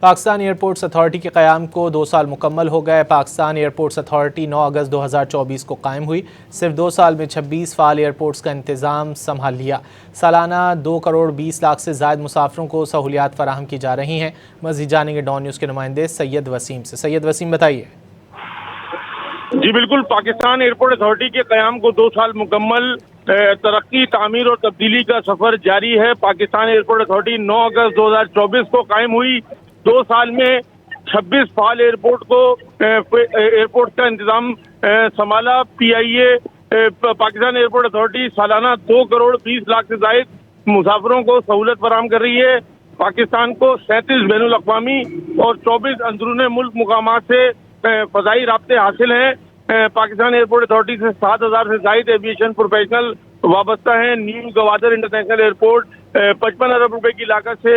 Pakistan airports authority के क़याम को 2 साल मुकम्मल हो गए। पाकिस्तान एयरपोर्ट्स अथॉरिटी 9 अगस्त 2024 को कायम हुई। सिर्फ 2 साल में 26 फ़ाल एयरपोर्ट्स का इंतज़ाम संभाल लिया। सालाना 2 करोड़ 20 लाख से ज़ायद मुसाफिरों को सहूलियात फराहम की जा रही हैं। मज़ीद जानेंगे डॉन न्यूज़ के नुमाइंदे सैयद वसीम से। सैयद वसीम, बताइए। जी बिल्कुल, पाकिस्तान एयरपोर्ट अथॉरिटी के क़याम को 2 साल मुकम्मल। तरक्की, तामीर और तब्दीली का सफर जारी है। पाकिस्तान एयरपोर्ट अथॉरिटी 9 अगस्त 2024 को कायम हुई। 2 साल में 26 फाल एयरपोर्ट का इंतजाम संभाला। PIA पाकिस्तान एयरपोर्ट अथॉरिटी सालाना 2 करोड़ 20 लाख से ज्यादा मुसाफिरों को सहूलत फराहम कर रही है। पाकिस्तान को 37 बैनुल अक़वामी और 24 अंदरूनी मुल्क मुकामात से फ़ज़ाई राब्ते हासिल हैं। पाकिस्तान एयरपोर्ट अथॉरिटी से 7,000 से ज्यादा एविएशन प्रोफेशनल वाबस्ता हैं। न्यू गवादर इंटरनेशनल एयरपोर्ट 55 अरब रुपए की लागत से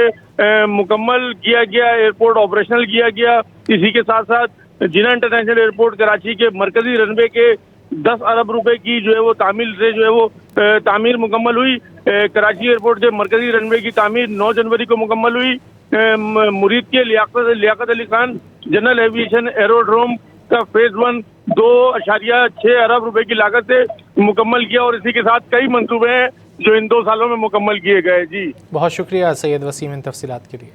मुकम्मल किया गया, एयरपोर्ट ऑपरेशनल किया गया। इसी के साथ साथ जिना इंटरनेशनल एयरपोर्ट कराची के मरकजी रनवे के 10 अरब रुपए की जो है वो तामीर से जो है वो तामीर मुकम्मल हुई। कराची एयरपोर्ट के मरकजी रनवे की तामीर 9 जनवरी को मुकम्मल हुई। मुरीद के Liaquat Ali Khan general aviation aerodrome का फेज 1 2.6 अरब रुपए की लागत से मुकम्मल किया और इसी के साथ कई मंसूबे हैं जो इन 2 सालों में मुकम्मल किए गए। जी बहुत शुक्रिया सैयद वसीम इन तफसीलात के लिए।